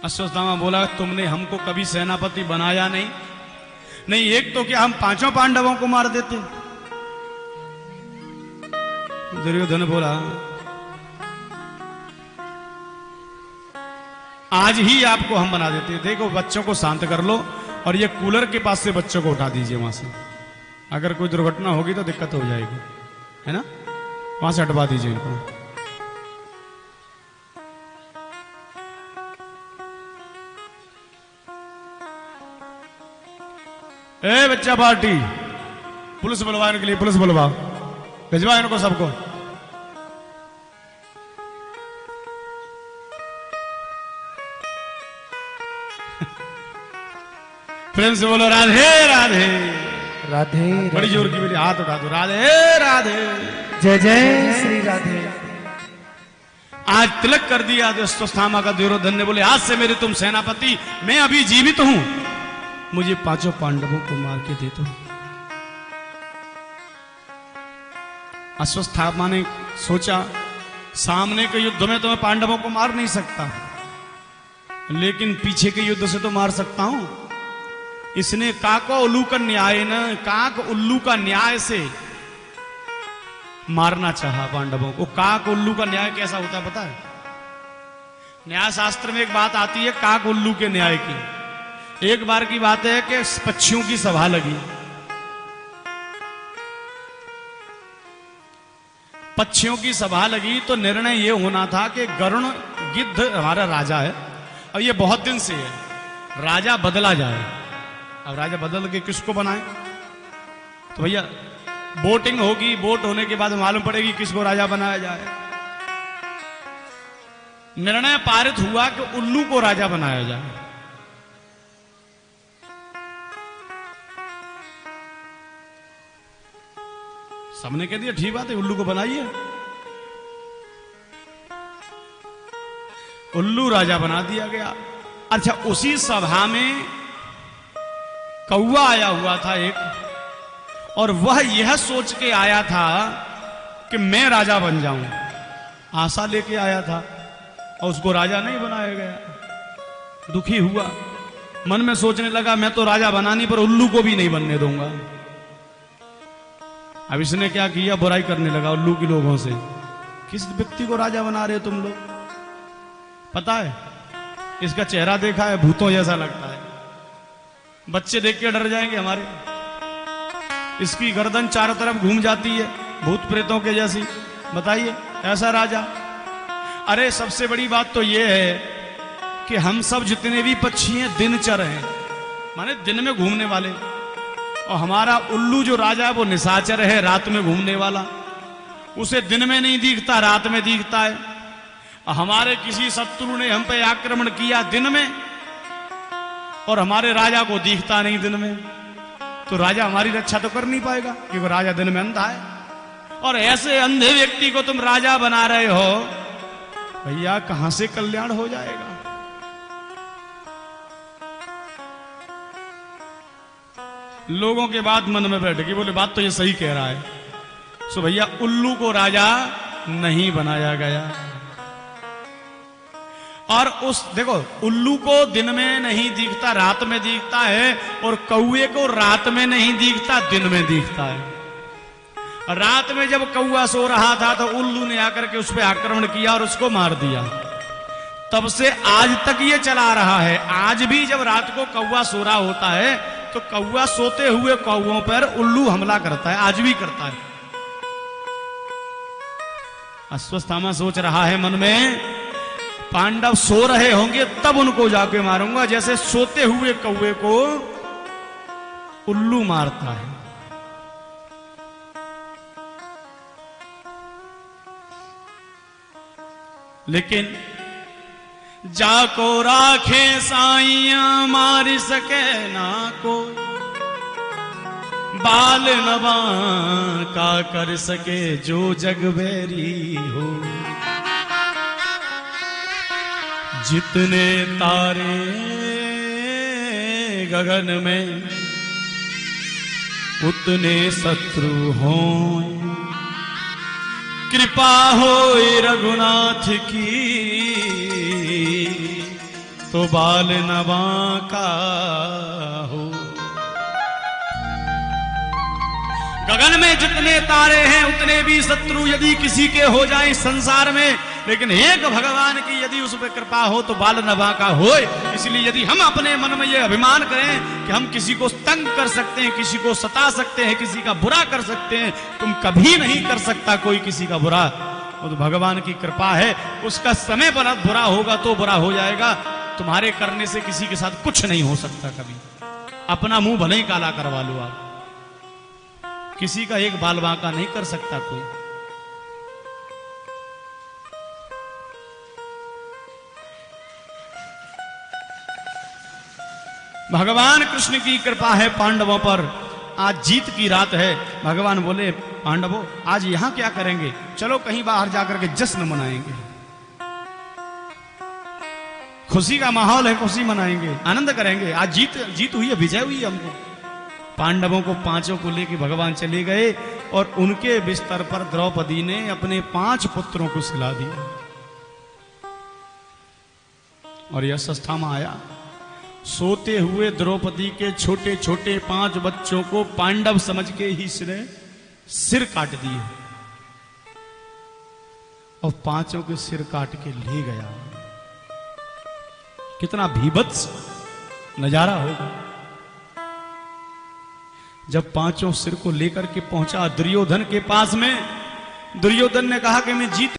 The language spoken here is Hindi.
अश्वत्थामा बोला, तुमने हमको कभी सेनापति बनाया नहीं। नहीं, एक तो क्या हम पांचों पांडवों को मार देते। दुर्योधन बोला, आज ही आपको हम बना देते। देखो, बच्चों को शांत कर लो और ये कूलर के पास से बच्चों को उठा दीजिए वहां से। अगर कोई दुर्घटना होगी तो दिक्कत हो जाएगी, है ना। वहां से हटवा दीजिए इनको। ए बच्चा पार्टी, पुलिस बुलवाने के लिए पुलिस बुलवाओ, भिजवा इनको सबको। प्रेम से बोलो राधे राधे राधे। बड़ी जोर की, मेरी हाथ उठा दो। राधे राधे, जय जय श्री राधे। आज तिलक कर दिया अश्वत्थामा का दुर्योधन ने। बोले, आज से मेरे तुम सेनापति, मैं अभी जीवित हूं, मुझे पांचों पांडवों को मार के दे दो। अश्वत्थामा ने सोचा, सामने के युद्ध में तो मैं पांडवों को मार नहीं सकता, लेकिन पीछे के युद्ध से तो मार सकता हूं। इसने काको उल्लू का न्याय न काक उल्लू का न्याय से मारना चाहा पांडवों को। काक उल्लू का न्याय कैसा होता है पता है? न्याय शास्त्र में एक बात आती है काक उल्लू के न्याय की। एक बार की बात है कि पक्षियों की सभा लगी। पक्षियों की सभा लगी तो निर्णय यह होना था कि गरुण गिद्ध हमारा राजा है, अब ये बहुत दिन से है, राजा बदला जाए। अब राजा बदल के किसको बनाए? तो भैया वोटिंग होगी, वोट होने के बाद मालूम पड़ेगी किसको राजा बनाया जाए। निर्णय पारित हुआ कि उल्लू को राजा बनाया जाए। सबने कह दिया ठीक बात है, उल्लू को बनाइए। उल्लू राजा बना दिया गया। अच्छा, उसी सभा में कौवा आया हुआ था एक, और वह यह सोच के आया था कि मैं राजा बन जाऊं। आशा लेके आया था और उसको राजा नहीं बनाया गया। दुखी हुआ, मन में सोचने लगा मैं तो राजा बना नहीं, पर उल्लू को भी नहीं बनने दूंगा। अब इसने क्या किया, बुराई करने लगा उल्लू के लोगों से। किस व्यक्ति को राजा बना रहे हो तुम लोग? पता है, इसका चेहरा देखा है, भूतों जैसा लगता है। बच्चे देख के डर जाएंगे हमारे। इसकी गर्दन चारों तरफ घूम जाती है भूत प्रेतों के जैसी। बताइए, ऐसा राजा? अरे सबसे बड़ी बात तो यह है कि हम सब जितने भी पक्षी हैं दिनचर हैं, माने दिन में घूमने वाले, और हमारा उल्लू जो राजा है वो निशाचर है, रात में घूमने वाला। उसे दिन में नहीं दिखता, रात में दिखता है। हमारे किसी शत्रु ने हम पे आक्रमण किया दिन में, और हमारे राजा को दिखता नहीं दिन में, तो राजा हमारी रक्षा तो कर नहीं पाएगा, क्योंकि राजा दिन में अंधा है। और ऐसे अंधे व्यक्ति को तुम राजा बना रहे हो, भैया कहां से कल्याण हो जाएगा? लोगों के बात मन में बैठ गई, बोले बात तो ये सही कह रहा है। सो भैया उल्लू को राजा नहीं बनाया गया। और उस देखो, उल्लू को दिन में नहीं दिखता, रात में दिखता है, और कौवे को रात में नहीं दिखता, दिन में दिखता है। रात में जब कौवा सो रहा था तो उल्लू ने आकर के उस पर आक्रमण किया और उसको मार दिया। तब से आज तक ये चला रहा है। आज भी जब रात को कौवा सो रहा होता है तो कौवा सोते हुए कौवों पर उल्लू हमला करता है, आज भी करता है। अश्वत्थामा सोच रहा है मन में, पांडव सो रहे होंगे तब उनको जाके मारूंगा, जैसे सोते हुए कौवे को उल्लू मारता है। लेकिन जाको राखे साइया मार सके ना कोई, बाल नवा का कर सके जो जग बैरी हो। जितने तारे गगन में उतने शत्रु हों, कृपा हो रघुनाथ की तो बाल न बांका हो। गगन में जितने तारे हैं उतने भी शत्रु यदि किसी के हो जाए संसार में, लेकिन एक भगवान की यदि उस पर कृपा हो तो बाल न बांका हो। इसलिए यदि हम अपने मन में यह अभिमान करें कि हम किसी को तंग कर सकते हैं, किसी को सता सकते हैं, किसी का बुरा कर सकते हैं, तुम कभी नहीं कर सकता कोई किसी का बुरा। वो तो भगवान की कृपा है, उसका समय पर बुरा होगा तो बुरा हो जाएगा। तुम्हारे करने से किसी के साथ कुछ नहीं हो सकता कभी। अपना मुंह भले ही काला करवा लो आप, किसी का एक बाल बांका नहीं कर सकता कोई। भगवान कृष्ण की कृपा है पांडवों पर। आज जीत की रात है। भगवान बोले पांडवों आज यहां क्या करेंगे, चलो कहीं बाहर जाकर के जश्न मनाएंगे। खुशी का माहौल है, खुशी मनाएंगे, आनंद करेंगे। आज जीत हुई है, विजय हुई है हमको। पांडवों को पांचों को लेकर भगवान चले गए और उनके बिस्तर पर द्रौपदी ने अपने 5 पुत्रों को सुला दिया। और यह अश्वत्थामा आया, सोते हुए द्रौपदी के छोटे छोटे 5 बच्चों को पांडव समझ के ही इसने सिर काट दिए और 5 के सिर काट के ले गया। कितना भीभत्स नजारा होगा जब 5 सिर को लेकर के पहुंचा दुर्योधन के पास में। दुर्योधन ने कहा कि मैं जीत